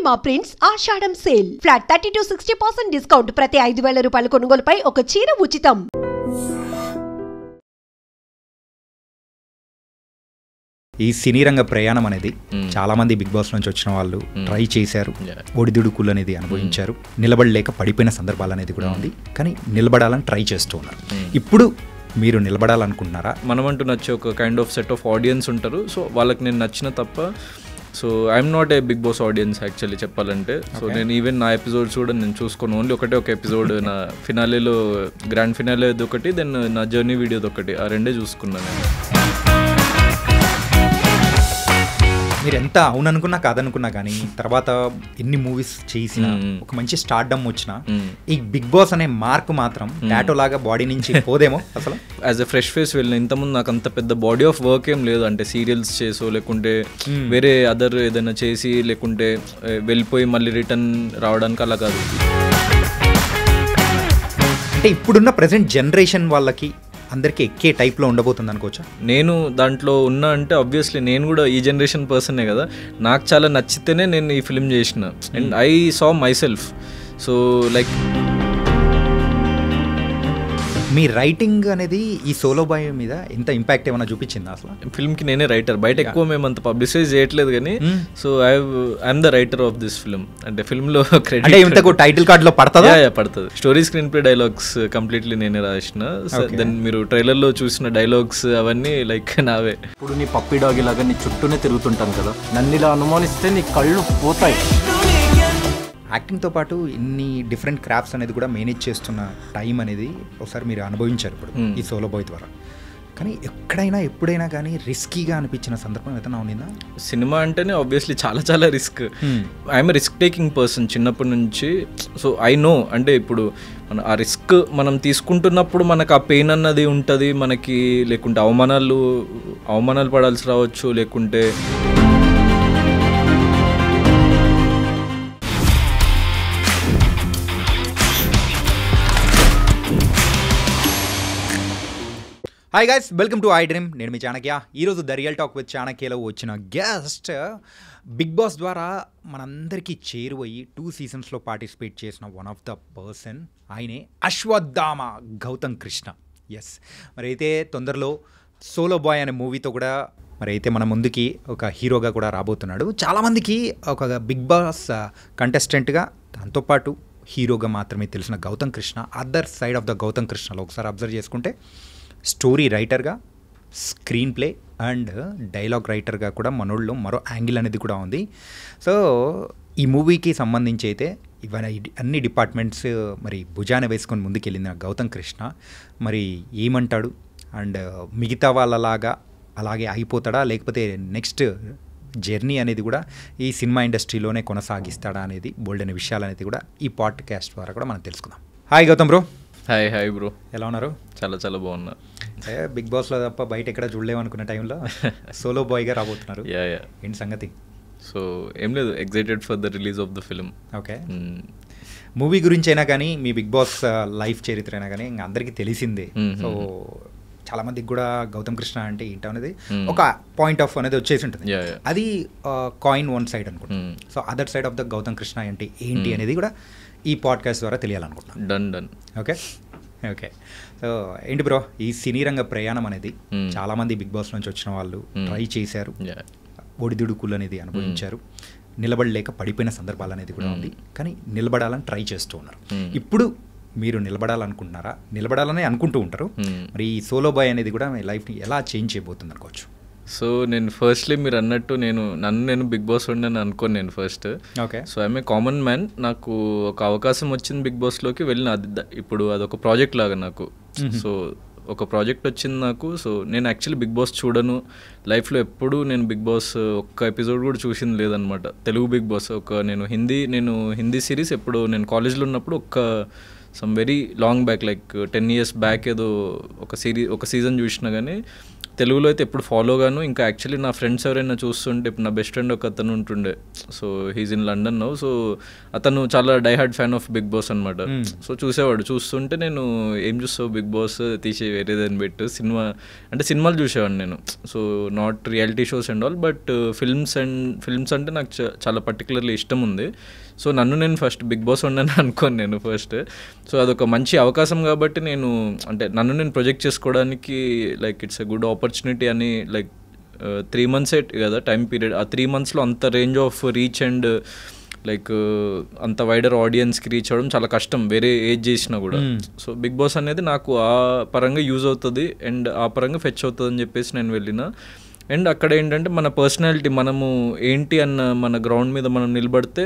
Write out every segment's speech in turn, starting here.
Purnima prints Ashadham sale. Flat 30 to 60% discount. ప్రతి 5,000 రూపాయల కొనుగోలుపై ఒక చీర ఉచితం. ఈ సినీ రంగ ప్రయాణం అనేది చాలా మంది బిగ్ బాస్ నుంచి వచ్చిన వాళ్ళు ట్రై చేశారు, ఒడిదుడుకులు అనేది అనుభవించారు, నిలబడలేక పడిపోయిన సందర్భాలు అనేది కూడా ఉంది. కానీ నిలబడాలని ట్రై చేస్తూ ఉన్నారు. ఇప్పుడు మీరు నిలబడాలనుకుంటున్నారా? మనమంటూ నచ్చే ఒక kind of set of audience ఉంటారు. సో వాళ్ళకి నేను నచ్చిన తప్ప, so I'm not a Bigg Boss audience actually చెప్పాలంటే. సో నేను ఈవెన్ నా ఎపిసోడ్స్ కూడా నేను చూసుకోను. ఓన్లీ ఒక ఎపిసోడ్ నా ఫినాలేలో, గ్రాండ్ ఫినాలేది ఒకటి, దెన్ నా జర్నీ వీడియోది ఒకటి, ఆ రెండే చూసుకున్నాను నేను. మీరు ఎంత అవుననుకున్నా కాదనుకున్నా కానీ తర్వాత ఎన్ని మూవీస్ చేసినా, ఒక మంచి స్టార్డమ్ వచ్చినా, ఈ బిగ్ బాస్ అనే మార్క్ మాత్రం టాటో లాగా బాడీ నుంచి పోదేమో అసలు. యాజ్ ఎ ఫ్రెష్ ఫేస్ వెళ్ళిన, ఇంతకుముందు నాకు అంత పెద్ద బాడీ ఆఫ్ వర్క్ ఏం లేదు. అంటే సీరియల్స్ చేసో, లేకుంటే వేరే అదర్ ఏదైనా చేసి, లేకుంటే వెళ్ళిపోయి మళ్ళీ రిటర్న్ రావడానికి అలా కాదు. అంటే ఇప్పుడున్న ప్రెసెంట్ జనరేషన్ వాళ్ళకి అందరికీ ఎక్కే టైప్లో ఉండబోతుంది అనుకోవచ్చా? నేను దాంట్లో ఉన్నా అంటే ఆబ్వియస్లీ నేను కూడా ఈ జనరేషన్ పర్సనే కదా. నాకు చాలా నచ్చితేనే నేను ఈ ఫిల్మ్ చేసిన, and I saw myself. So like me writing అనేది ఈ సోలో బాయ్ మీద ఎంత ఇంపాక్ట్ ఏమైనా చూపించిందా అసలు? ఫిల్మ్కి నేనే రైటర్, బయట ఎక్కువ మేము అంత పబ్లిసైజ్ చేయట్లేదు కానీ. So I'm the writer of this film. అంటే ఫిల్మ్లో క్రెడిట్ టైటిల్ కార్డ్లో పడుతుందా? పడుతుంది. Story, screen play, dialogues completely నేనే రాసిన. దెన్ మీరు ట్రైలర్లో చూసిన డైలాగ్స్ అవన్నీ లైక్ నావే. ఇప్పుడు నీ పప్పి డాగ్ ఇలాగా నీ చుట్టూనే తిరుగుతుంటాను కదా, నన్ను ఇలా అనుమానిస్తే నీ కళ్ళు పోతాయి. యాక్టింగ్తో పాటు ఇన్ని డిఫరెంట్ క్రాఫ్ట్స్ అనేది కూడా మేనేజ్ చేస్తున్న టైం అనేది ఒకసారి మీరు అనుభవించారు ఇప్పుడు ఈ సోలో బాయ్ ద్వారా. కానీ ఎక్కడైనా ఎప్పుడైనా కానీ రిస్కీగా అనిపించిన సందర్భం ఏదైనా ఉండిందా? సినిమా అంటేనే ఆబ్వియస్లీ చాలా risk. I'm risk taking person చిన్నప్పటి నుంచి. సో ఐ నో, అంటే ఇప్పుడు మన ఆ రిస్క్ మనం తీసుకుంటున్నప్పుడు మనకు ఆ పెయిన్ అన్నది ఉంటుంది మనకి, లేకుంటే అవమానాలు పడాల్సి రావచ్చు, లేకుంటే hi guys, welcome to I dream. నేను మీ చాణక్య. ఈరోజు ద రియల్ టాక్ విత్ చాణక్యలో వచ్చిన గెస్ట్ బిగ్ బాస్ ద్వారా మనందరికీ చేరువయ్యి 2 seasonsలో పార్టిసిపేట్ చేసిన వన్ ఆఫ్ ద పర్సన్ ఆయనే అశ్వత్థామ గౌతమ్ కృష్ణ. ఎస్, మరి అయితే తొందరలో సోలో బాయ్ అనే మూవీతో కూడా మరి అయితే మన ముందుకి ఒక హీరోగా కూడా రాబోతున్నాడు. చాలామందికి ఒక బిగ్ బాస్ కంటెస్టెంట్గా, దాంతోపాటు హీరోగా మాత్రమే తెలిసిన Gautham Krishna, other side of the Gautham కృష్ణలో ఒకసారి అబ్జర్వ్ చేసుకుంటే స్టోరీ రైటర్గా, స్క్రీన్ ప్లే అండ్ డైలాగ్ రైటర్గా కూడా మనోళ్ళు మరో యాంగిల్ అనేది కూడా ఉంది. సో ఈ మూవీకి సంబంధించి అయితే ఇవన్నీ అన్ని డిపార్ట్మెంట్స్ మరి భుజాన వేసుకొని ముందుకెళ్ళిన గౌతమ్ కృష్ణ మరి ఏమంటాడు, అండ్ మిగతా వాళ్ళలాగా అలాగే అయిపోతాడా, లేకపోతే నెక్స్ట్ జర్నీ అనేది కూడా ఈ సినిమా ఇండస్ట్రీలోనే కొనసాగిస్తాడా అనేది బోల్డ్ అనే విషయాలు అనేది కూడా ఈ పాడ్కాస్ట్ ద్వారా కూడా మనం తెలుసుకుందాం. Hi Gautham bro. Hi bro, ఎలా ఉన్నారు? చాలా బాగున్నా. బిగ్ బాస్లో తప్ప బయట ఎక్కడ చూడలేమనుకున్న టైంలో సోలో బాయ్గా రాబోతున్నారు. ఏంటి సంగతి? సో ఏం లేదు, excited for the release of the film. Okay, movie గురించి అయినా కానీ మీ బిగ్ బాస్ లైఫ్ చరిత్ర అయినా కానీ ఇంకా అందరికీ తెలిసిందే. సో చాలామందికి కూడా గౌతమ్ కృష్ణ అంటే ఏంటో అనేది ఒక పాయింట్ ఆఫ్ అనేది వచ్చేసి ఉంటుంది. అది కాయిన్ వన్ సైడ్ అనుకుంటా. So other side of the Gautham Krishna అంటే ఏంటి అనేది కూడా ఈ పాడ్కాస్ట్ ద్వారా తెలియాలనుకుంటున్నాను. డన్. ఓకే, సో ఏంటి బ్రో, ఈ సినీ రంగ ప్రయాణం అనేది చాలామంది బిగ్ బాస్ నుంచి వచ్చిన వాళ్ళు ట్రై చేశారు, ఒడిదుడుకులు అనేది అనుభవించారు, నిలబడలేక పడిపోయిన సందర్భాలు అనేది కూడా ఉంది. కానీ నిలబడాలని ట్రై చేస్తూ ఉన్నారు. ఇప్పుడు మీరు నిలబడాలనుకుంటున్నారా? నిలబడాలని అనుకుంటూ ఉంటారు. మరి ఈ సోలో బాయ్ అనేది కూడా మీ లైఫ్ని ఎలా చేంజ్ చేయబోతుంది అనుకోవచ్చు? సో నేను ఫస్ట్లీ మీరు అన్నట్టు నేను బిగ్ బాస్ ఉండని అనుకోను నేను first. Okay, so I'm a common man. నాకు ఒక అవకాశం వచ్చింది బిగ్ బాస్లోకి వెళ్ళిన, ఇప్పుడు అదొక ప్రాజెక్ట్ లాగా నాకు. సో ఒక ప్రాజెక్ట్ వచ్చింది నాకు. సో నేను యాక్చువల్లీ బిగ్ బాస్ చూడను లైఫ్లో, ఎప్పుడు నేను బిగ్ బాస్ ఒక్క ఎపిసోడ్ కూడా చూసింది లేదనమాట. తెలుగు బిగ్ బాస్ నేను హిందీ సిరీస్ ఎప్పుడు నేను కాలేజ్లో ఉన్నప్పుడు some very long back, like 10 years back ఏదో ఒక సీజన్ చూసినా కానీ తెలుగులో అయితే ఎప్పుడు ఫాలో గాను. ఇంకా యాక్చువల్లీ నా ఫ్రెండ్స్ ఎవరైనా చూస్తుంటే, ఇప్పుడు నా బెస్ట్ ఫ్రెండ్ ఒక అతను ఉంటుండే, so he's in London now. So అతను చాలా die hard fan of Bigg Boss అనమాట. సో చూసేవాడు. చూస్తుంటే నేను ఏం చూస్తావు బిగ్ బాస్ తీసి వేరేదని పెట్టు, సినిమాలు చూసేవాడిని నేను. So not reality shows and all, but films అంటే నాకు చాలా పర్టికులర్లీ ఇష్టం ఉంది. సో నేను ఫస్ట్ బిగ్ బాస్ ఉండని అనుకోను నేను ఫస్ట్. సో అదొక మంచి అవకాశం కాబట్టి నన్ను నేను ప్రొజెక్ట్ చేసుకోవడానికి like it's a good opportunity అని. లైక్ 3 months కదా టైం పీరియడ్. ఆ 3 monthsలో అంత range of reach and like అంత వైడర్ ఆడియన్స్కి రీచ్ అవ్వడం చాలా కష్టం వేరే ఏజ్ చేసినా కూడా. సో బిగ్ బాస్ అనేది నాకు ఆ పరంగా యూజ్ అవుతుంది అండ్ ఆ పరంగా ఫెచ్ అవుతుంది అని చెప్పేసి నేను వెళ్ళిన. అండ్ అక్కడ ఏంటంటే మన పర్సనాలిటీ, మనము ఏంటి అన్న మన గ్రౌండ్ మీద మనం నిలబడితే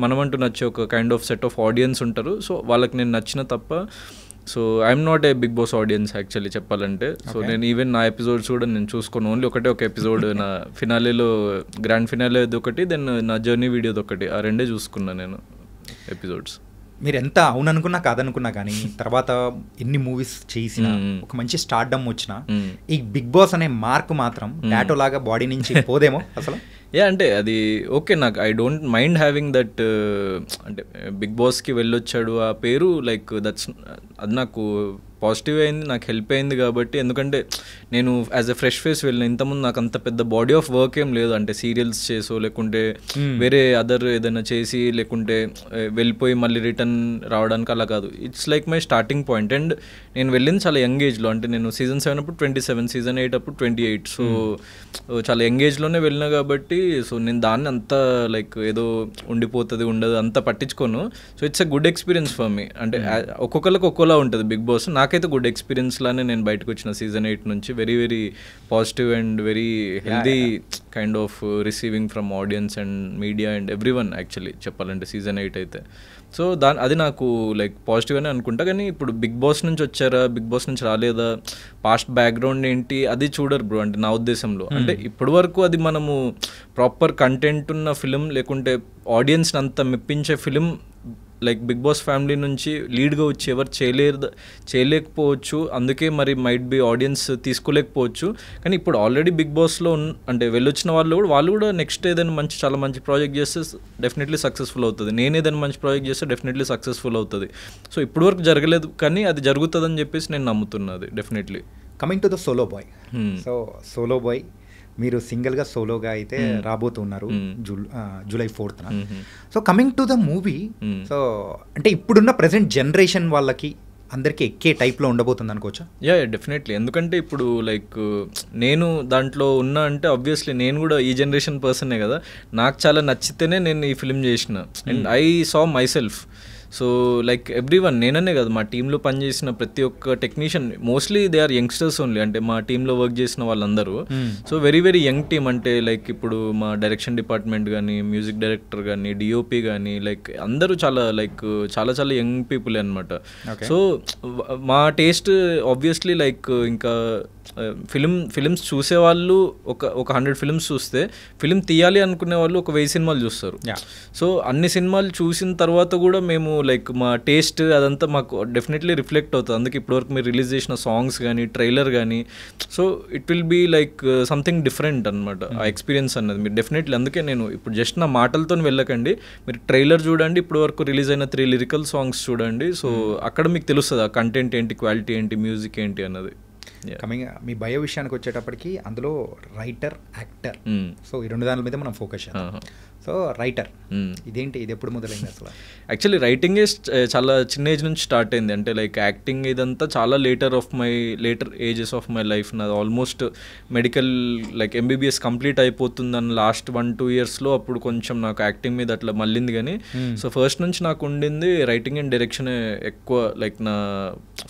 మనమంటూ నచ్చే ఒక kind of set of audience ఉంటారు. సో వాళ్ళకి నేను నచ్చిన తప్ప. So I'm not a Bigg Boss audience actually చెప్పాలంటే. సో నేను ఈవెన్ నా ఎపిసోడ్స్ కూడా నేను చూసుకోను. ఓన్లీ ఒక ఎపిసోడ్ నా ఫినాలేలో గ్రాండ్ ఫినాలేది ఒకటి, దెన్ నా జర్నీ వీడియోది ఒకటి, ఆ రెండే చూసుకున్నాను నేను ఎపిసోడ్స్. మీరు ఎంత అవుననుకున్నా కాదనుకున్నా కానీ తర్వాత ఎన్ని మూవీస్ చేసినా ఒక మంచి స్టార్డమ్ వచ్చినా ఈ బిగ్ బాస్ అనే మార్క్ మాత్రం టాటో లాగా బాడీ నుంచి పోదేమో అసలు. అంటే అది ఓకే, నాకు I don't mind having that. అంటే బిగ్ బాస్కి వెళ్ళొచ్చాడు ఆ పేరు, లైక్ అది నాకు పాజిటివ్ అయింది, నాకు హెల్ప్ అయింది కాబట్టి. ఎందుకంటే నేను యాజ్ ఎ ఫ్రెష్ ఫేస్ వెళ్ళిన, ఇంతకుముందు నాకు అంత పెద్ద బాడీ ఆఫ్ వర్క్ ఏం లేదు. అంటే సీరియల్స్ చేసో లేకుంటే వేరే అదర్ ఏదైనా చేసి లేకుంటే వెళ్ళిపోయి మళ్ళీ రిటర్న్ రావడానికి అలా కాదు. It's like my starting point. And నేను వెళ్ళింది చాలా యంగ్ ఏజ్లో. అంటే నేను సీజన్ 7 అప్పుడు 27, సీజన్ 8 అప్పుడు 28. సో చాలా యంగ్ ఏజ్లోనే వెళ్ళినా కాబట్టి సో నేను దాన్ని అంత లైక్ ఏదో ఉండిపోతుంది ఉండదు అంత పట్టించుకోను. So it's a good experience for me. అంటే ఒక్కొక్కరికి ఒక్కోలా ఉంటుంది బిగ్ బాస్. నాకైతే గుడ్ ఎక్స్పీరియన్స్ లానే నేను బయటకు వచ్చిన సీజన్ 8 నుంచి. Very very positive and very healthy kind of receiving from audience and media and every one actually చెప్పాలంటే సీజన్ 8 అయితే. సో అది నాకు లైక్ పాజిటివ్ అని అనుకుంటా. కానీ ఇప్పుడు బిగ్ బాస్ నుంచి వచ్చారా, బిగ్ బాస్ నుంచి రాలేదా, పాస్ట్ బ్యాక్గ్రౌండ్ ఏంటి అది చూడరు బ్రో. అంటే నా ఉద్దేశంలో అంటే ఇప్పటి వరకు అది మనము ప్రాపర్ కంటెంట్ ఉన్న ఫిలిం లేకుంటే ఆడియన్స్ని అంత మెప్పించే film like Bigg Boss family నుంచి లీడ్గా వచ్చి ఎవరు చేయలేకపోవచ్చు. అందుకే మరి మైట్ బి ఆడియన్స్ తీసుకోలేకపోవచ్చు. కానీ ఇప్పుడు ఆల్రెడీ బిగ్ బాస్లో అంటే వెళ్ళొచ్చిన వాళ్ళు కూడా నెక్స్ట్ ఏదైనా చాలా మంచి ప్రాజెక్ట్ చేస్తే డెఫినెట్లీ సక్సెస్ఫుల్ అవుతుంది. నేను ఏదైనా మంచి ప్రాజెక్ట్ చేస్తే డెఫినెట్లీ సక్సెస్ఫుల్ అవుతుంది. సో ఇప్పటి వరకు జరగలేదు కానీ అది జరుగుతుందని చెప్పేసి నేను నమ్ముతున్నది definitely. Coming to the solo boy. So solo boy మీరు సింగిల్గా సోలోగా అయితే రాబోతున్నారు July 4th. So coming to the movie, so అంటే ఇప్పుడున్న ప్రజెంట్ జనరేషన్ వాళ్ళకి అందరికీ ఎక్కే టైప్లో ఉండబోతుంది అనుకోవచ్చా? డెఫినెట్లీ. ఎందుకంటే ఇప్పుడు లైక్ నేను దాంట్లో ఉన్నా అంటే ఆబ్వియస్లీ నేను కూడా ఈ జనరేషన్ పర్సనే కదా. నాకు చాలా నచ్చితేనే నేను ఈ ఫిలిం చేసిన and I saw myself. So like everyone, నేననే కదా మా టీంలో పనిచేసిన ప్రతి ఒక్క technician mostly they are youngsters only. అంటే మా టీంలో వర్క్ చేసిన వాళ్ళందరూ so very very young team. అంటే లైక్ ఇప్పుడు మా డైరెక్షన్ డిపార్ట్మెంట్ కానీ, మ్యూజిక్ డైరెక్టర్ కానీ, డిఓపి కానీ, లైక్ అందరూ చాలా చాలా యంగ్ పీపుల్ అనమాట. సో మా టేస్ట్ ఆబ్వియస్లీ లైక్ ఇంకా ఫిలిమ్స్ చూసేవాళ్ళు ఒక 100 ఫిలిమ్స్ చూస్తే ఫిలిం తీయాలి అనుకునే వాళ్ళు ఒక 1000 సినిమాలు చూస్తారు. సో అన్ని సినిమాలు చూసిన తర్వాత కూడా మేము లైక్ మా టేస్ట్ అదంతా మాకు డెఫినెట్లీ రిఫ్లెక్ట్ అవుతుంది. అందుకే ఇప్పటివరకు మీరు రిలీజ్ చేసిన సాంగ్స్ కానీ, ట్రైలర్ కానీ, so it will be like something different అనమాట ఆ ఎక్స్పీరియన్స్ అన్నది. మీరు డెఫినెట్లీ, అందుకే నేను ఇప్పుడు జస్ట్ నా మాటలతో వెళ్ళకండి, మీరు ట్రైలర్ చూడండి, ఇప్పటివరకు రిలీజ్ అయిన 3 లిరికల్ సాంగ్స్ చూడండి. సో అక్కడ మీకు తెలుస్తుంది ఆ కంటెంట్ ఏంటి, క్వాలిటీ ఏంటి, మ్యూజిక్ ఏంటి అన్నది. కమింగ్ మీ బయో విషయానికి వచ్చేటప్పటికి అందులో రైటర్, యాక్టర్, సో ఈ 2 దాని మీద మనం ఫోకస్ చేద్దాం. సో రైటర్ ఇదేంటి, ఇది ఎప్పుడు మొదలైంది అసలు? యాక్చువల్లీ రైటింగే చాలా చిన్న ఏజ్ నుంచి స్టార్ట్ అయింది. అంటే లైక్ యాక్టింగ్ ఇదంతా చాలా later ages of my life. నాది almost medical like MBBS complete అయిపోతుందని లాస్ట్ 1-2 ఇయర్స్లో అప్పుడు కొంచెం నాకు యాక్టింగ్ మీద అట్లా మళ్ళింది. కానీ సో ఫస్ట్ నుంచి నాకు ఉండింది రైటింగ్ అండ్ డైరెక్షన్ ఎక్కువ లైక్ నా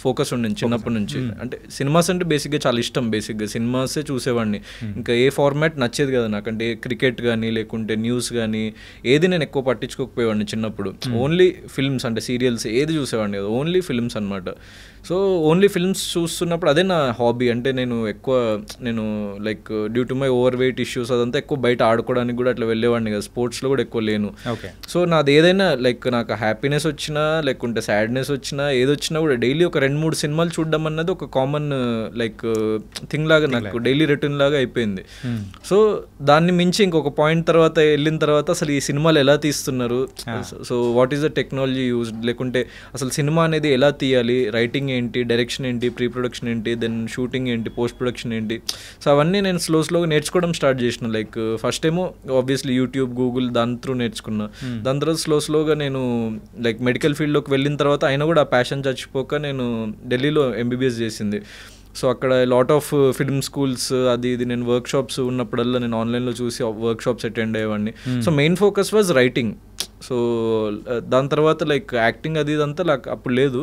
ఫోకస్ ఉండింది చిన్నప్పటి నుంచి. అంటే సినిమాస్ అంటే బేసిక్గా చాలా ఇష్టం. బేసిక్గా సినిమాసే చూసేవాడిని. ఇంకా ఏ ఫార్మాట్ నచ్చేది కదా నాకు. అంటే క్రికెట్ కానీ లేకుంటే న్యూస్ కానీ కానీ ఏది నేను ఎక్కువ పట్టించుకోకపోయేవాడిని చిన్నప్పుడు. ఓన్లీ ఫిల్మ్స్ అంటే సీరియల్స్ ఏది చూసేవాడిని కదా, ఓన్లీ ఫిల్మ్స్ అనమాట. సో ఓన్లీ ఫిల్మ్స్ చూస్తున్నప్పుడు అదే నా హాబీ. అంటే నేను like due to my over weight issues అదంతా ఎక్కువ బయట ఆడుకోవడానికి కూడా అట్లా వెళ్ళేవాడిని కదా, స్పోర్ట్స్లో కూడా ఎక్కువ లేను. సో నాది ఏదైనా లైక్ నాకు హ్యాపీనెస్ వచ్చినా లేకుంటే సాడ్నెస్ వచ్చినా ఏదొచ్చినా కూడా డైలీ ఒక 2-3 సినిమాలు చూడడం అన్నది ఒక కామన్ లైక్ థింగ్ లాగా నాకు డైలీ రొటీన్ లాగా అయిపోయింది. సో దాన్ని మించి ఇంకొక పాయింట్ తర్వాత వెళ్ళిన తర్వాత అసలు ఈ సినిమాలు ఎలా తీస్తున్నారు, so what is the technology used, లేకుంటే అసలు సినిమా అనేది ఎలా తీయాలి, రైటింగ్ ఏంటి, డైరెక్షన్ ఏంటి, ప్రీ ప్రొడక్షన్ ఏంటి, దెన్ షూటింగ్ ఏంటి, పోస్ట్ ప్రొడక్షన్ ఏంటి, సో అవన్నీ నేను స్లోగా నేర్చుకోవడం స్టార్ట్ చేసిన. లైక్ ఫస్ట్ ఏమో ఆబ్వియస్లీ యూట్యూబ్, గూగుల్ దాని త్రూ నేర్చుకున్నా. దాని తర్వాత స్లోగా నేను లైక్ మెడికల్ ఫీల్డ్లోకి వెళ్ళిన తర్వాత అయినా కూడా ఆ ప్యాషన్ చచ్చిపోక నేను ఢిల్లీలో ఎంబీబీఎస్ చేసింది. సో అక్కడ లాట్ ఆఫ్ ఫిల్మ్ స్కూల్స్ అది ఇది నేను వర్క్ షాప్స్ ఉన్నప్పుడల్లా నేను ఆన్లైన్లో చూసి వర్క్ షాప్స్ అటెండ్ అయ్యేవాడిని. So main focus was writing. So దాని తర్వాత లైక్ యాక్టింగ్ అది ఇదంతా నాకు అప్పుడు లేదు.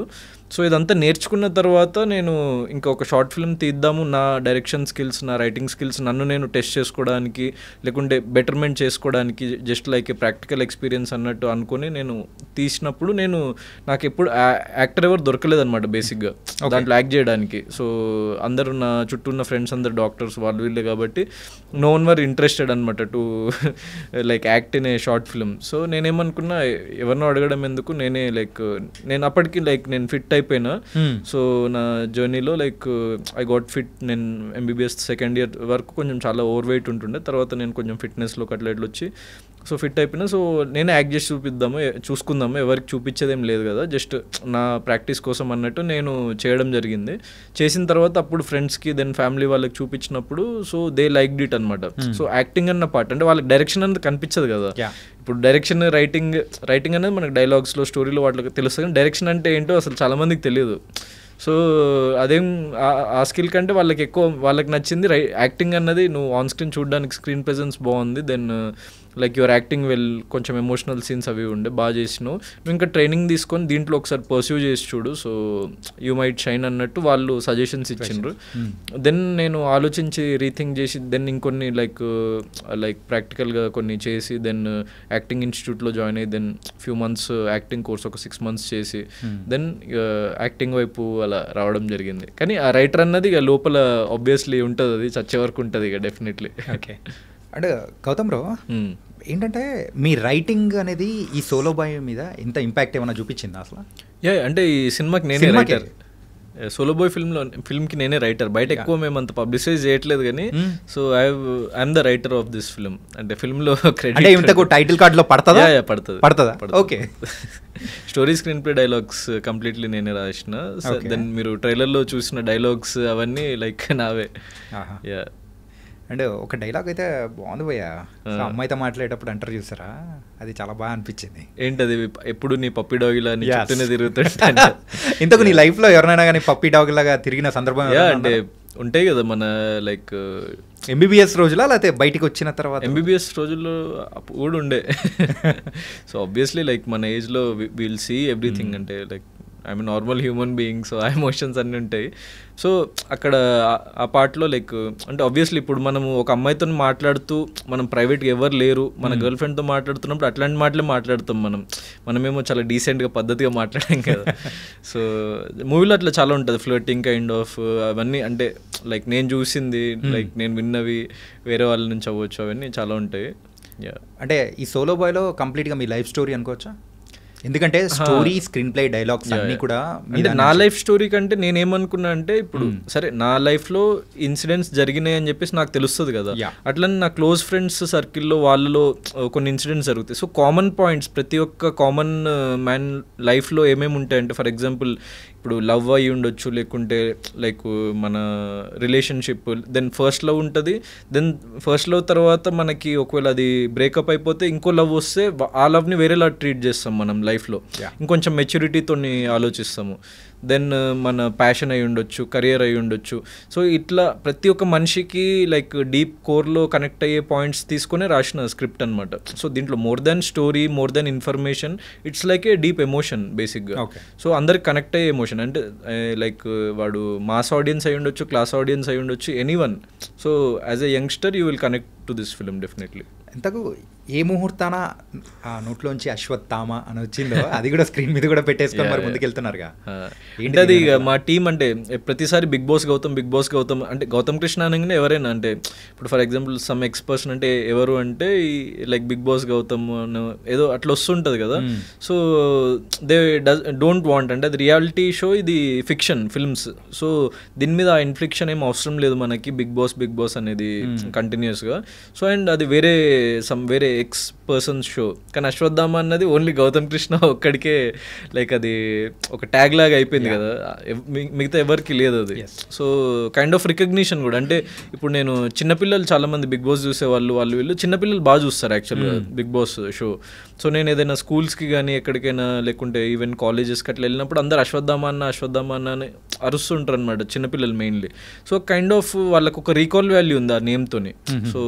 సో ఇదంతా నేర్చుకున్న తర్వాత నేను ఇంకొక షార్ట్ ఫిల్మ్ తీద్దాము, నా డైరెక్షన్ స్కిల్స్, నా రైటింగ్ స్కిల్స్ నన్ను నేను టెస్ట్ చేసుకోవడానికి లేకుంటే బెటర్మెంట్ చేసుకోవడానికి just like a practical experience అన్నట్టు అనుకుని నేను తీసినప్పుడు నాకు ఎప్పుడు యాక్టర్ ఎవరు దొరకలేదన్నమాట బేసిక్గా దాంట్లో యాక్ట్ చేయడానికి. సో అందరూ నా చుట్టూ ఉన్న ఫ్రెండ్స్ అందరు డాక్టర్స్ వాళ్ళు వీళ్ళే కాబట్టి నో వన్ వర్ ఇంట్రెస్టెడ్ అనమాట to like act in a short film. So నేనేమనుకున్నా ఎవరినో అడగడం ఎందుకు, నేను అప్పటికి లైక్ నేను ఫిట్ అయిపోయినా. సో నా జర్నీలో లైక్ ఐ గాట్ ఫిట్. నేను ఎంబీబీఎస్ సెకండ్ ఇయర్ వరకు కొంచెం చాలా ఓవర్ వెయిట్ ఉంటుండే, తర్వాత నేను కొంచెం ఫిట్నెస్లో అట్లా వచ్చి సో ఫిట్ అయిపోయినా. సో నేనే యాక్ట్ చేసి చూసుకుందాము, ఎవరికి చూపించేదేం లేదు కదా, జస్ట్ నా ప్రాక్టీస్ కోసం అన్నట్టు నేను చేయడం జరిగింది. చేసిన తర్వాత అప్పుడు ఫ్రెండ్స్కి దెన్ ఫ్యామిలీ వాళ్ళకి చూపించినప్పుడు సో దే లైక్ డిట్ అనమాట. సో యాక్టింగ్ అన్న పార్ట్ అంటే వాళ్ళకి డైరెక్షన్ అనేది కనిపించదు కదా. ఇప్పుడు డైరెక్షన్ రైటింగ్ అనేది మనకు డైలాగ్స్లో స్టోరీలో వాటికి తెలుస్తుంది, కానీ డైరెక్షన్ అంటే ఏంటో అసలు చాలామందికి తెలియదు. సో అదేం ఆ స్కిల్ కంటే వాళ్ళకి నచ్చింది యాక్టింగ్ అన్నది. నువ్వు ఆన్ స్క్రీన్ చూడడానికి స్క్రీన్ ప్రెజెన్స్ బాగుంది, దెన్ లైక్ యువర్ యాక్టింగ్ కొంచెం ఎమోషనల్ సీన్స్ అవి ఉండే బాగా చేసినావు, నువ్వు ఇంకా ట్రైనింగ్ తీసుకొని దీంట్లో ఒకసారి పర్స్యూ చేసి చూడు, సో యూ మైట్ షైన్ అన్నట్టు వాళ్ళు సజెషన్స్ ఇచ్చిండ్రు. దెన్ నేను ఆలోచించి రీథింక్ చేసి దెన్ ఇంకొన్ని లైక్ ప్రాక్టికల్గా కొన్ని చేసి దెన్ యాక్టింగ్ ఇన్స్టిట్యూట్లో జాయిన్ అయ్యి then few months acting course ఒక 6 months చేసి దెన్ యాక్టింగ్ వైపు అలా రావడం జరిగింది. కానీ ఆ రైటర్ అన్నది ఇక లోపల ఆబ్వియస్లీ ఉంటుంది, అది చచ్చే వరకు ఉంటుంది ఇక డెఫినెట్లీ. ఓకే. అంటే గౌతమ్ బ్రో ఏంటంటే మీ రైటింగ్ అనేది ఈ సోలో బాయ్ మీద ఎంత ఇంపాక్ట్ ఏమైనా చూపించిందా అసలు? అంటే ఈ సినిమాకి నేనే రైటర్, సోలో బాయ్ ఫిల్మ్కి నేనే రైటర్. బయట ఎక్కువ మేము అంత పబ్లిసైజ్ చేయట్లేదు కానీ so I'm the writer of this film. అంటే ఫిల్మ్లో క్రెడిట్ టైటిల్ కార్డ్లో పడుతుందా? Okay. Story, screen play, dialogues completely నేనే రాసిన. దెన్ మీరు ట్రైలర్లో చూసిన డైలాగ్స్ అవన్నీ లైక్ నావే. అంటే ఒక డైలాగ్ అయితే బాగుంది పోయా, అమ్మాయితో మాట్లాడేటప్పుడు అంటారు చూసారా, అది చాలా బాగా అనిపించింది. ఏంటది, ఎప్పుడు నీ పప్పి డాగిలా నీ చుట్టూనే తిరుగుతుంటా. ఇంతకు నీ లైఫ్లో ఎవరైనా కానీ పప్పి డాగ్ లాగా తిరిగిన సందర్భం అంటే ఉంటాయి కదా మన లైక్ ఎంబీబీఎస్ రోజులా లేకపోతే బయటికి వచ్చిన తర్వాత? ఎంబీబీఎస్ రోజుల్లో కూడా ఉండే. సో ఆబ్వియస్లీ లైక్ మన ఏజ్లో విల్ సీ ఎవ్రీథింగ్, అంటే like I mean normal human being, so ఆ ఎమోషన్స్ అన్నీ ఉంటాయి. సో అక్కడ ఆ పార్ట్లో లైక్ అంటే ఆబ్వియస్లీ ఇప్పుడు మనము ఒక అమ్మాయితో మాట్లాడుతూ మనం ప్రైవేట్గా ఎవరు లేరు మన గర్ల్ ఫ్రెండ్తో మాట్లాడుతున్నప్పుడు అట్లాంటి మాటలే మాట్లాడతాం మనమేమో చాలా డీసెంట్గా పద్ధతిగా మాట్లాడాం కదా. సో మూవీలో అట్లా చాలా ఉంటుంది, ఫ్లర్టింగ్ కైండ్ ఆఫ్ అవన్నీ. అంటే లైక్ నేను చూసింది లైక్ నేను విన్నవి వేరే వాళ్ళ నుంచి అవ్వచ్చు, అవన్నీ చాలా ఉంటాయి. అంటే ఈ సోలో బాయ్లో కంప్లీట్గా మీ లైఫ్ స్టోరీ అనుకోవచ్చా? ఎందుకంటే స్టోరీ, స్క్రీన్ ప్లే, డైలాగ్స్ అన్నీ కూడా అంటే నా లైఫ్ స్టోరీ కంటే నేనేమనుకున్నా అంటే ఇప్పుడు సరే నా లైఫ్లో ఇన్సిడెంట్స్ జరిగినాయి అని చెప్పేసి నాకు తెలుస్తుంది కదా, అట్లనే నా క్లోజ్ ఫ్రెండ్స్ సర్కిల్లో వాళ్ళలో కొన్ని ఇన్సిడెంట్స్ జరుగుతాయి. సో కామన్ పాయింట్స్ ప్రతి ఒక్క కామన్ మ్యాన్ లైఫ్లో ఏమేమి ఉంటాయంటే ఫర్ ఎగ్జాంపుల్ ఇప్పుడు లవ్ అయ్యి ఉండొచ్చు, లేకుంటే లైక్ మన రిలేషన్షిప్, దెన్ ఫస్ట్ లవ్ ఉంటుంది, దెన్ ఫస్ట్ లవ్ తర్వాత మనకి ఒకవేళ అది బ్రేకప్ అయిపోతే ఇంకో లవ్ వస్తే ఆ లవ్ని వేరేలా ట్రీట్ చేస్తాం మనం లైఫ్లో, ఇంకొంచెం మెచ్యూరిటీతో ఆలోచిస్తాము. దెన్ మన ప్యాషన్ అయి ఉండొచ్చు, కెరియర్ అయి ఉండొచ్చు. సో ఇట్లా ప్రతి ఒక్క మనిషికి లైక్ డీప్ కోర్లో కనెక్ట్ అయ్యే పాయింట్స్ తీసుకునే రాసిన స్క్రిప్ట్ అనమాట. సో దీంట్లో more than story, more than information, it's like A deep emotion బేసిక్గా. సో అందరికి కనెక్ట్ అయ్యే ఎమోషన్ అంటే లైక్ వాడు మాస్ ఆడియన్స్ అయి ఉండొచ్చు, క్లాస్ ఆడియన్స్ అయి ఉండొచ్చు, anyone. So as a youngster you will connect to this film definitely. ఇంతకు ఏ ముహూర్తాన ఆ నోట్లోంచి అశ్వత్థామ అని వచ్చిందో అది కూడా స్క్రీన్ మీద కూడా పెట్టేసుకొని మరి ముందుకెళ్తున్నారుగా. ఏంటి అది ఇక మా టీం అంటే ప్రతిసారి బిగ్ బాస్ గౌతమ్ అంటే గౌతమ్ కృష్ణ అనగానే ఎవరైనా అంటే ఇప్పుడు ఫర్ ఎగ్జాంపుల్ సమ్ ఎక్స్పర్సన్ అంటే ఎవరు అంటే లైక్ బిగ్ బాస్ గౌతమ్ ఏదో అట్లా వస్తుంటుంది కదా. సో దే డోంట్ వాంట్ అంటే అది రియాలిటీ షో, ఇది ఫిక్షన్ ఫిల్మ్స్. సో దీని మీద ఆ ఇన్ఫ్లిక్షన్ ఏం అవసరం లేదు మనకి బిగ్ బాస్ అనేది కంటిన్యూస్గా. సో అండ్ అది వేరే ఎక్స్ పర్సన్స్ షో. కానీ అశ్వత్థామ అన్నది ఓన్లీ గౌతమ్ కృష్ణ ఒక్కడికే లైక్ అది ఒక ట్యాగ్ లాగా అయిపోయింది కదా, మిగతా ఎవరికి లేదు అది. సో కైండ్ ఆఫ్ రికగ్నిషన్ కూడా. అంటే ఇప్పుడు నేను చిన్నపిల్లలు చాలామంది బిగ్ బాస్ చూసేవాళ్ళు, వీళ్ళు చిన్నపిల్లలు బాగా చూస్తారు యాక్చువల్గా బిగ్ బాస్ షో. సో నేను ఏదైనా స్కూల్స్కి కానీ ఎక్కడికైనా లేకుంటే ఈవెన్ కాలేజెస్కి అట్లా వెళ్ళినప్పుడు అందరు అశ్వత్థామ అన్న అని అరుస్తుంటారు అనమాట చిన్నపిల్లలు మెయిన్లీ. సో కైండ్ ఆఫ్ వాళ్ళకు ఒక రీకాల్ వాల్యూ ఉంది ఆ నేమ్తోని. సో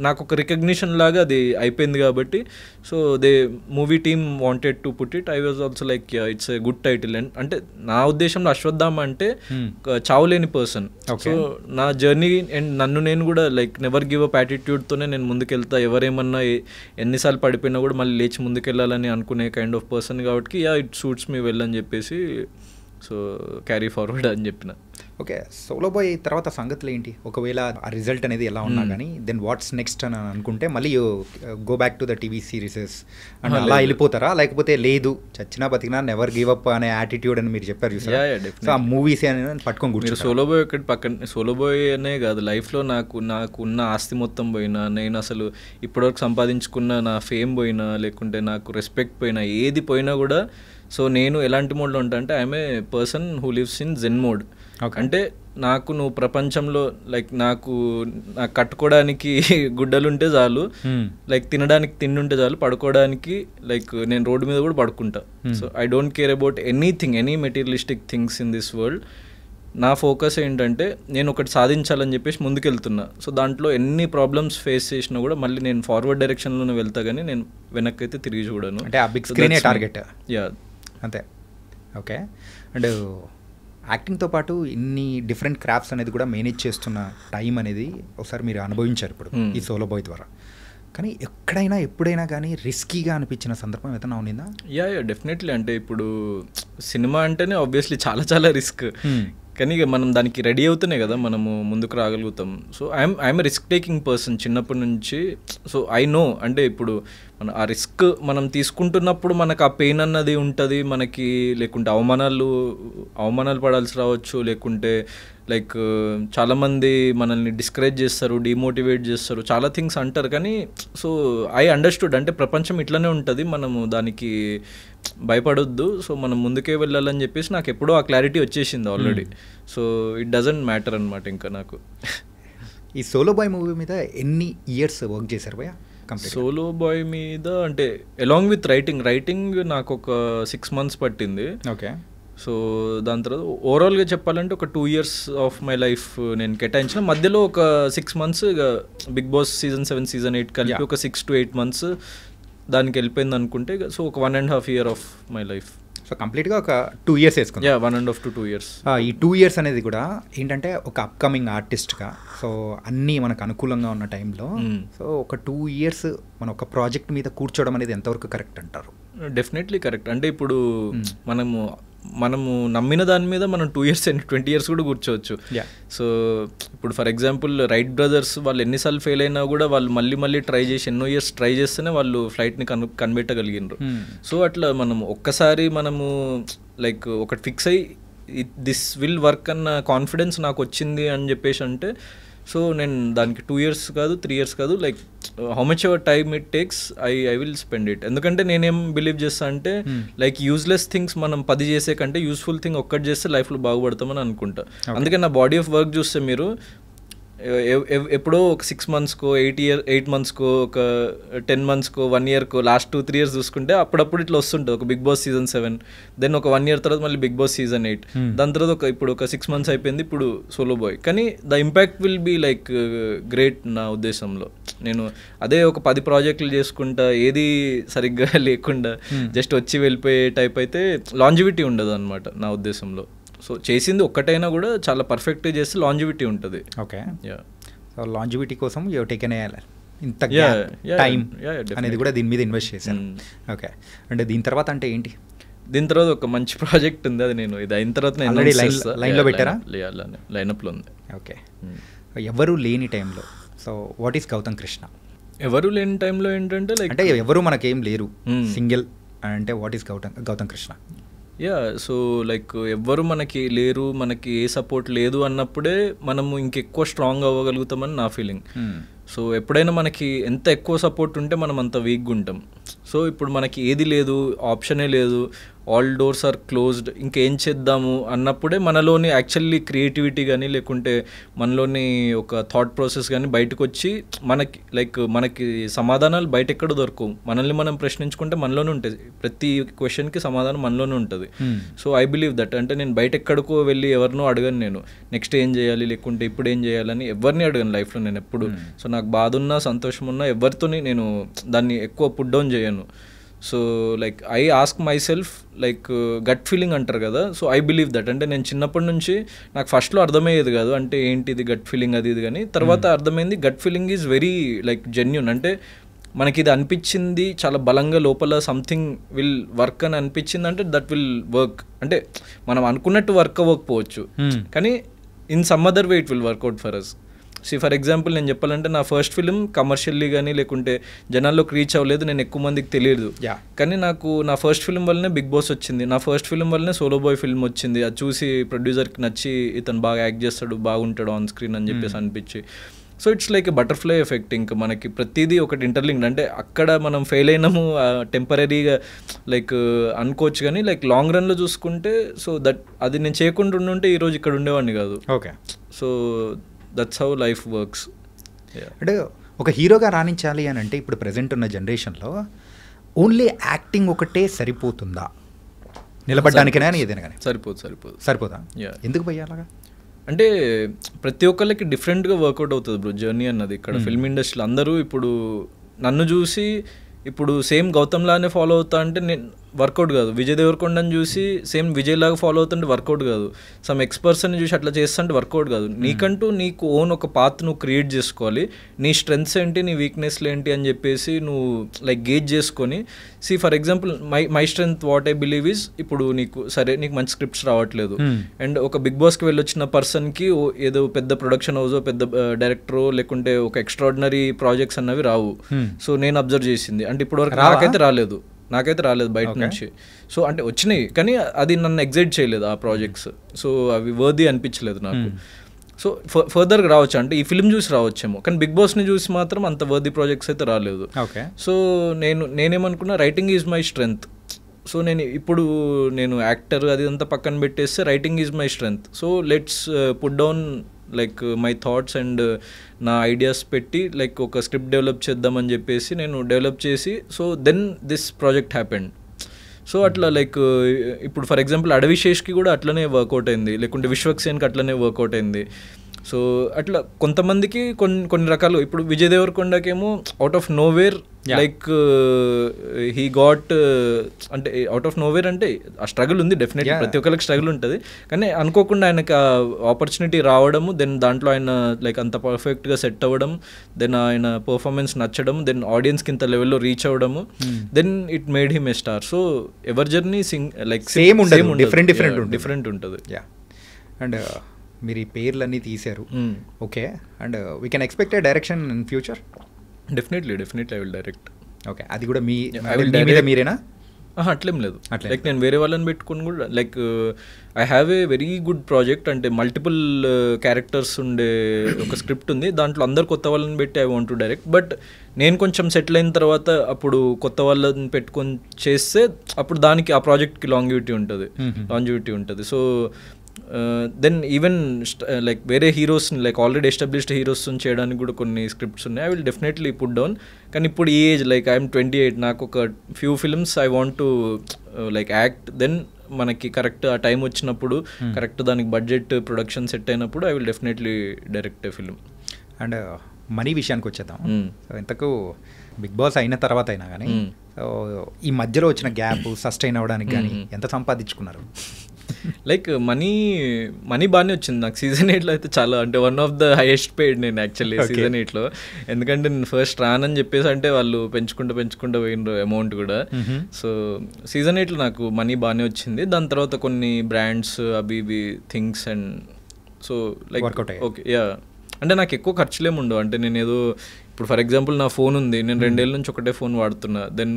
నాకు ఒక రికగ్నిషన్ లాగా అది అయిపోయింది కాబట్టి so they movie team wanted to put it. I was also like it's a good title. And అంటే నా ఉద్దేశంలో అశ్వత్థామ అంటే చావులేని పర్సన్. సో నా జర్నీ అండ్ నన్ను నేను కూడా లైక్ నెవర్ గివ్ అప్ యాటిట్యూడ్తోనే నేను ముందుకెళ్తా. ఎవరేమన్నా ఎన్నిసార్లు పడిపోయినా కూడా మళ్ళీ లేచి ముందుకెళ్ళాలని అనుకునే కైండ్ ఆఫ్ పర్సన్ కాబట్టి ఇట్ సూట్స్ మీ వెల్ అని చెప్పేసి సో క్యారీ ఫార్వర్డ్ అని చెప్పిన. ఓకే, సోలో బాయ్ తర్వాత సంగతులు ఏంటి? ఒకవేళ ఆ రిజల్ట్ అనేది ఎలా ఉన్నా కానీ దెన్ వాట్స్ నెక్స్ట్ అని అనుకుంటే మళ్ళీ go back to the TV serieses and అలా వెళ్ళిపోతారా? లేకపోతే లేదు చచ్చినా బతికినా నెవర్ గివ్ అప్ అనే యాటిట్యూడ్ అని మీరు చెప్పారు చూసారా, సో ఆ మూవీస్ అని పట్టుకొని కూర్చొని సోలో బాయ్ ఒకటి పక్కన. సోలో బాయ్ అనే కాదు, లైఫ్లో నాకు ఉన్న ఆస్తి మొత్తం పోయినా, నేను అసలు ఇప్పటివరకు సంపాదించుకున్న నా ఫేమ్ పోయినా, లేకుంటే నాకు రెస్పెక్ట్ పోయినా, ఏది పోయినా కూడా సో నేను ఎలాంటి మోడ్లో ఉంటా అంటే I'm a person who lives in zen mode. అంటే నువ్వు ప్రపంచంలో లైక్ నాకు కట్టుకోవడానికి గుడ్డలుంటే చాలు, లైక్ తినడానికి తిండి ఉంటే చాలు, పడుకోవడానికి లైక్ నేను రోడ్డు మీద కూడా పడుకుంటా. So I don't care about anything, any materialistic things in this world. నా ఫోకస్ ఏంటంటే నేను ఒకటి సాధించాలని చెప్పేసి ముందుకెళ్తున్నా. సో దాంట్లో ఎన్ని ప్రాబ్లమ్స్ ఫేస్ చేసినా కూడా మళ్ళీ నేను ఫార్వర్డ్ డైరెక్షన్లోనే వెళ్తా, కానీ నేను వెనక్కి అయితే తిరిగి చూడను. అంటే ఆ బిగ్ స్క్రీనే టార్గెట్. యా అంతే. ఓకే, అండ్ యాక్టింగ్తో పాటు ఇన్ని డిఫరెంట్ క్రాఫ్ట్స్ అనేది కూడా మేనేజ్ చేస్తున్న టైం అనేది ఒకసారి మీరు అనుభవించారు ఇప్పుడు ఈ సోలో బాయ్ ద్వారా. కానీ ఎక్కడైనా ఎప్పుడైనా కానీ రిస్కీగా అనిపించిన సందర్భం ఏదైనా ఉన్నిందా? Yeah definitely. అంటే ఇప్పుడు సినిమా అంటేనే ఆబ్వియస్లీ చాలా రిస్క్. కానీ ఇక మనం దానికి రెడీ అవుతూనే కదా మనము ముందుకు రాగలుగుతాం. So I'm risk taking person చిన్నప్పటి నుంచి. సో ఐ నో అంటే ఇప్పుడు మన ఆ రిస్క్ మనం తీసుకుంటున్నప్పుడు మనకు ఆ పెయిన్ అన్నది ఉంటుంది మనకి, లేకుంటే అవమానాలు పడాల్సి రావచ్చు, లేకుంటే లైక్ చాలామంది మనల్ని డిస్కరేజ్ చేస్తారు, డిమోటివేట్ చేస్తారు, చాలా థింగ్స్ అంటారు. కానీ సో ఐ అండర్స్టూడ్ అంటే ప్రపంచం ఇట్లనే ఉంటుంది, మనము దానికి భయపడొద్దు, సో మనం ముందుకే వెళ్ళాలని చెప్పేసి నాకు ఎప్పుడో ఆ క్లారిటీ వచ్చేసింది already. So it doesn't matter అనమాట ఇంకా నాకు. ఈ సోలో బాయ్ మూవీ మీద ఎన్ని ఇయర్స్ వర్క్ చేశారు భయ్యా? సోలో బాయ్ మీద అంటే అలాంగ్ విత్ రైటింగ్ నాకు ఒక 6 months పట్టింది. ఓకే. సో దాని తర్వాత ఓవరాల్గా చెప్పాలంటే ఒక 2 years ఆఫ్ మై లైఫ్ నేను కేటాయించిన. మధ్యలో ఒక 6 months ఇక బిగ్ బాస్ సీజన్ 7 సీజన్ 8 కలిపి ఒక 6 to 8 months దానికి వెళ్ళిపోయింది అనుకుంటే. సో ఒక 1.5 year of my life. So కంప్లీట్గా ఒక 2 years వేసుకుంది. 1.5 to 2 years. ఈ 2 years అనేది కూడా ఏంటంటే ఒక అప్కమింగ్ ఆర్టిస్ట్గా సో అన్నీ మనకు అనుకూలంగా ఉన్న టైంలో సో ఒక 2 years మన ఒక ప్రాజెక్ట్ మీద కూర్చోవడం అనేది ఎంతవరకు కరెక్ట్ అంటారు? Definitely correct. అంటే ఇప్పుడు మనము నమ్మిన దాని మీద మనం 2 years and 20 years కూడా కూర్చోవచ్చు. సో ఇప్పుడు ఫర్ ఎగ్జాంపుల్ రైట్ బ్రదర్స్ వాళ్ళు ఎన్నిసార్లు ఫెయిల్ అయినా కూడా వాళ్ళు మళ్ళీ ట్రై చేసి ఎన్నో ఇయర్స్ ట్రై చేస్తేనే వాళ్ళు ఫ్లైట్ని కనిపెట్టగలిగినారు. సో అట్లా మనం ఒక్కసారి మనము లైక్ ఒకటి ఫిక్స్ అయ్యి దిస్ విల్ వర్క్ అన్న కాన్ఫిడెన్స్ నాకు వచ్చింది అని చెప్పేసి అంటే సో నేను దానికి 2 years కాదు 3 years కాదు like how much ever time it takes I will spend it. ఎందుకంటే నేనేం బిలీవ్ చేస్తా అంటే లైక్ యూజ్లెస్ థింగ్స్ మనం 10 చేసే కంటే యూస్ఫుల్ థింగ్ ఒక్కటి చేస్తే లైఫ్లో బాగుపడతామని అనుకుంటా. అందుకే నా బాడీ ఆఫ్ వర్క్ చూస్తే మీరు ఎప్పుడో ఒక 6 monthsకో 8 monthsకో ఒక 10 monthsకో 1 yearకో లాస్ట్ 2-3 years చూసుకుంటే అప్పుడప్పుడు ఇట్లా వస్తుంటుంది. ఒక బిగ్ బాస్ సీజన్ 7 దెన్ ఒక 1 year తర్వాత మళ్ళీ బిగ్ బాస్ సీజన్ 8 దాని తర్వాత ఇప్పుడు ఒక 6 months అయిపోయింది ఇప్పుడు సోలో బాయ్. కానీ the impact will be like great నా ఉద్దేశంలో. నేను అదే ఒక 10 ప్రాజెక్టులు చేసుకుంటా ఏది సరిగ్గా లేకుండా జస్ట్ వచ్చి వెళ్ళిపోయే టైప్ అయితే లాంజివిటీ ఉండదు అనమాట నా ఉద్దేశంలో. సో చేసింది ఒక్కటైనా కూడా చాలా పర్ఫెక్ట్గా చేస్తే లాంజివిటీ ఉంటుంది. ఓకే. సో లాంజివిటీ కోసం యూ టేకెన్ ఏ ఇంత Yeah, yeah, time yeah, definitely. అనేది కూడా దీని మీద ఇన్వెస్ట్ చేశాను. ఓకే, అంటే దీని తర్వాత అంటే ఏంటి? దీని తర్వాత ఒక మంచి ప్రాజెక్ట్ ఉంది, అది నేను ఇది అయిన తర్వాత నేను Already లైన్లో పెట్టారా? లైనప్లో ఉంది. ఓకే, ఎవరు లేని టైంలో so what is Gautham Krishna? ఎవరు లేని టైంలో ఏంటంటే లైక్ అంటే ఎవరు మనకేం లేరు, సింగిల్ అంటే what is Gautham Krishna? Yeah, so like ఎవ్వరు మనకి లేరు, మనకి ఏ సపోర్ట్ లేదు అన్నప్పుడే మనము ఇంకెక్కువ స్ట్రాంగ్ అవ్వగలుగుతామని నా ఫీలింగ్. సో ఎప్పుడైనా మనకి ఎంత ఎక్కువ సపోర్ట్ ఉంటే మనం అంత వీక్గా ఉంటాం. సో ఇప్పుడు మనకి ఏది లేదు, ఆప్షనే లేదు, ఆల్ డోర్స్ ఆర్ క్లోజ్డ్, ఇంకేం చేద్దాము అన్నప్పుడే మనలోని యాక్చువల్లీ క్రియేటివిటీ కానీ లేకుంటే మనలోని ఒక థాట్ ప్రాసెస్ కానీ బయటకు వచ్చి మనకి సమాధానాలు బయట ఎక్కడ దొరకవు. మనల్ని మనం ప్రశ్నించుకుంటే మనలోనే ఉంటుంది, ప్రతి క్వశ్చన్కి సమాధానం మనలోనే ఉంటుంది. So I believe that. అంటే నేను బయట ఎక్కడికో వెళ్ళి ఎవరినో అడగను, నేను నెక్స్ట్ ఏం చేయాలి లేకుంటే ఇప్పుడు ఏం చేయాలని ఎవరిని అడగను లైఫ్లో నేను ఎప్పుడు. సో నాకు బాధ ఉన్నా సంతోషం ఉన్నా ఎవరితోని నేను దాన్ని ఎక్కువ పుట్ డౌన్ చేయను. So like I ask myself like gut feeling అంటారు కదా, సో ఐ బిలీవ్ దట్. అంటే నేను చిన్నప్పటి నుంచి నాకు ఫస్ట్లో అర్థమయ్యేది కాదు అంటే ఏంటిది గట్ ఫీలింగ్ అది ఇది, కానీ తర్వాత అర్థమైంది gut feeling is very like genuine. అంటే మనకి ఇది అనిపించింది చాలా బలంగా లోపల సంథింగ్ విల్ వర్క్ అని అనిపించింది అంటే దట్ విల్ వర్క్. అంటే మనం అనుకున్నట్టు వర్క్ అవ్వకపోవచ్చు కానీ in some other way it will work out for us. For example నేను చెప్పాలంటే నా ఫస్ట్ ఫిలిం కమర్షియల్లీ కానీ లేకుంటే జనాల్లోకి రీచ్ అవ్వలేదు, నేను ఎక్కువ మందికి తెలియదు. కానీ నాకు నా ఫస్ట్ ఫిలిం వల్లనే బిగ్ బాస్ వచ్చింది, నా ఫస్ట్ ఫిలిం వల్లనే సోలో బాయ్ ఫిల్మ్ వచ్చింది. అది చూసి ప్రొడ్యూసర్కి నచ్చి ఇతను బాగా యాక్ట్ చేస్తాడు, బాగుంటాడు ఆన్ స్క్రీన్ అని చెప్పేసి అనిపించి. So it's like a butterfly effect. ఇంకా మనకి ప్రతిదీ ఒకటి ఇంటర్లింక్డ్. అంటే అక్కడ మనం ఫెయిల్ అయినాము టెంపరీగా లైక్ అనుకోవచ్చు కానీ లైక్ లాంగ్ రన్లో చూసుకుంటే సో దట్ అది నేను చేయకుండా ఉండుంటే ఈరోజు ఇక్కడ ఉండేవాడిని కాదు. Okay, so that's how life works. అంటే ఒక హీరోగా రాణించాలి అని అంటే ఇప్పుడు ప్రజెంట్ ఉన్న జనరేషన్లో ఓన్లీ యాక్టింగ్ ఒకటే సరిపోతుందా నిలబడడానికైనా ఏదైనా కానీ? సరిపోదా? ఎందుకు పోయి అలాగా? అంటే ప్రతి ఒక్కళ్ళకి డిఫరెంట్గా వర్కౌట్ అవుతుంది బ్రో జర్నీ అన్నది. ఇక్కడ ఫిల్మ్ ఇండస్ట్రీలో అందరూ ఇప్పుడు నన్ను చూసి ఇప్పుడు సేమ్ గౌతమ్ లానే ఫాలో అవుతా అంటే నేను వర్కౌట్ కాదు. విజయ్ దేవరకొండని చూసి సేమ్ విజయ్ లాగా ఫాలో అవుతుంటే వర్కౌట్ కాదు. సమ్ ఎక్స్పర్సన్ని చూసి అట్లా చేస్తుంటే వర్కౌట్ కాదు. నీకంటూ నీకు ఓన్ ఒక పాత్ నువ్వు క్రియేట్ చేసుకోవాలి. నీ స్ట్రెంగ్స్ ఏంటి, నీ వీక్నెస్లు ఏంటి అని చెప్పేసి నువ్వు లైక్ గేజ్ చేసుకొని for example my strength what I believe is ఇప్పుడు నీకు మంచి స్క్రిప్ట్స్ రావట్లేదు అండ్ ఒక బిగ్ బాస్కి వెళ్ళొచ్చిన పర్సన్కి ఏదో పెద్ద ప్రొడక్షన్ హౌసో పెద్ద డైరెక్టరో లేకుంటే ఒక ఎక్స్ట్రాడినరీ ప్రాజెక్ట్స్ అన్నవి రావు. సో నేను అబ్జర్వ్ చేసింది అంటే ఇప్పటివరకు నాకైతే రాలేదు బయట నుంచి. సో అంటే వచ్చినాయి కానీ అది నన్ను ఎగ్జైట్ చేయలేదు ఆ ప్రాజెక్ట్స్. సో అవి వర్ది అనిపించలేదు నాకు. సో ఫర్దర్గా రావచ్చు అంటే ఈ ఫిల్మ్ చూసి రావచ్చేమో కానీ బిగ్ బాస్ని చూసి మాత్రం అంత వర్ది ప్రాజెక్ట్స్ అయితే రాలేదు. సో నేనేమనుకున్నా writing is my strength. So నేను యాక్టర్ అది అంతా పక్కన పెట్టేస్తే writing is my strength. So let's put down like my thoughts and నా ఐడియాస్ పెట్టి లైక్ ఒక స్క్రిప్ట్ డెవలప్ చేద్దామని చెప్పేసి నేను డెవలప్ చేసి so then this project happened. So అట్లా లైక్ ఇప్పుడు ఫర్ ఎగ్జాంపుల్ అడవిశేష్కి కూడా అట్లనే వర్కౌట్ అయింది లేకుంటే విశ్వక్సేన్కి అట్లనే వర్కౌట్ అయింది. సో అట్లా కొంతమందికి కొన్ని రకాలు ఇప్పుడు విజయ్ దేవరకొండకేమో out of nowhere like he got అంటే అవుట్ ఆఫ్ నోవేర్ అంటే ఆ స్ట్రగుల్ ఉంది డెఫినెట్లీ ప్రతి ఒక్కరికి స్ట్రగుల్ ఉంటుంది కానీ అనుకోకుండా ఆయనకు ఆపర్చునిటీ రావడము దెన్ దాంట్లో ఆయన లైక్ అంత పర్ఫెక్ట్గా సెట్ అవ్వడం దెన్ ఆయన పర్ఫార్మెన్స్ నచ్చడం దెన్ ఆడియన్స్కి ఇంత లెవెల్లో రీచ్ అవ్వడము then it made him a star. So ఎవరి జర్నీ లైక్ డిఫరెంట్ ఉంటుంది. అండ్ మీరు ఈ పేర్లన్నీ తీశారు okay and we can expect a direction in future? Definitely I will direct. Okay, అది కూడా మీరేనా? అట్లేం లేదు, లైక్ నేను వేరే వాళ్ళని పెట్టుకుని కూడా like I have a very good project అంటే మల్టిపుల్ క్యారెక్టర్స్ ఉండే ఒక స్క్రిప్ట్ ఉంది దాంట్లో అందరు కొత్త వాళ్ళని పెట్టి I want to direct. But నేను కొంచెం సెటిల్ అయిన తర్వాత అప్పుడు కొత్త వాళ్ళని పెట్టుకొని చేస్తే అప్పుడు దానికి ఆ ప్రాజెక్ట్కి లాంజివిటీ ఉంటుంది. సో దెన్ ఈవెన్ లైక్ వేరే హీరోస్ని లైక్ ఆల్రెడీ ఎస్టాబ్లిష్డ్ హీరోస్ని చేయడానికి కూడా కొన్ని స్క్రిప్ట్స్ ఉన్నాయి. I will definitely put down. కానీ ఇప్పుడు ఈ ఏజ్ లైక్ ఐఎమ్ 28 నాకు ఒక few films I want to like act then మనకి కరెక్ట్ ఆ టైం వచ్చినప్పుడు కరెక్ట్ దానికి బడ్జెట్ ప్రొడక్షన్ సెట్ అయినప్పుడు I will definitely direct a film. And money విషయానికి వచ్చేద్దాం. సో ఇంతకు బిగ్ బాస్ అయిన తర్వాత అయినా కానీ సో ఈ మధ్యలో వచ్చిన గ్యాప్ సస్టైన్ అవ్వడానికి కానీ ఎంత సంపాదించుకున్నారు? లైక్ మనీ బాగానే వచ్చింది నాకు సీజన్ 8లో అయితే చాలా, అంటే one of the highest paid నేను యాక్చువల్లీ సీజన్ 8లో. ఎందుకంటే నేను ఫస్ట్ రానని చెప్పేసి అంటే వాళ్ళు పెంచుకుంటూ పోయిన అమౌంట్ కూడా. సో సీజన్ 8లో నాకు మనీ బాగానే వచ్చింది. దాని తర్వాత కొన్ని బ్రాండ్స్ అవి ఇవి things and so like okay yeah, అంటే నాకు ఎక్కువ ఖర్చులేము ఉండవు. అంటే నేను ఏదో ఇప్పుడు ఫర్ ఎగ్జాంపుల్ నా ఫోన్ ఉంది, నేను 2 ఏళ్ళ నుంచి ఒకటే ఫోన్ వాడుతున్నా. దెన్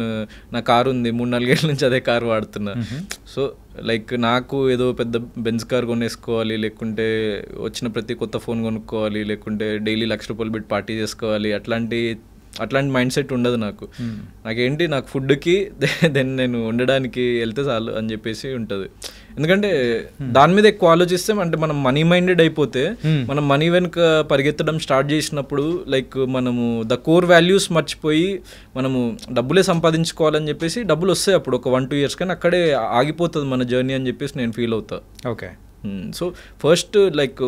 నా కారు ఉంది, 3-4 ఏళ్ళ నుంచి అదే కారు వాడుతున్నా. సో లైక్ నాకు ఏదో పెద్ద బెంజ్ కార్ కొనేసుకోవాలి, లేకుంటే వచ్చిన ప్రతి కొత్త ఫోన్ కొనుక్కోవాలి, లేకుంటే డైలీ ₹1,00,000 పెట్టి పార్టీ చేసుకోవాలి, అట్లాంటి మైండ్ సెట్ ఉండదు నాకు. నాకేంటి, నాకు ఫుడ్కి దెన్ నేను ఉండడానికి వెళ్తే చాలు అని చెప్పేసి ఉంటుంది. ఎందుకంటే దాని మీద ఎక్కువ ఆలోచిస్తే అంటే మనం మనీ మైండెడ్ అయిపోతే మనం మనీ వెనుక పరిగెత్తడం స్టార్ట్ చేసినప్పుడు లైక్ మనము ద కోర్ వాల్యూస్ మర్చిపోయి మనము డబ్బులే సంపాదించుకోవాలని చెప్పేసి డబ్బులు వస్తాయి అప్పుడు ఒక 1-2 years, కానీ అక్కడే ఆగిపోతుంది మన జర్నీ అని చెప్పేసి నేను ఫీల్ అవుతా. ఓకే. సో ఫస్ట్ లైక్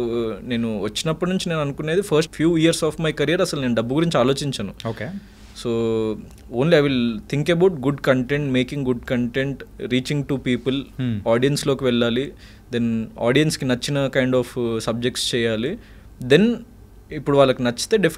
నేను వచ్చినప్పటి నుంచి నేను అనుకునేది first few years of my career అసలు నేను డబ్బు గురించి ఆలోచించాను. Okay. So only I will think about good content, making good content, reaching to people, ఆడియన్స్లోకి వెళ్ళాలి, దెన్ ఆడియన్స్కి నచ్చిన కైండ్ ఆఫ్ సబ్జెక్ట్స్ చేయాలి. దెన్ ఇప్పుడు వాళ్ళకి నచ్చితే డెఫినెట్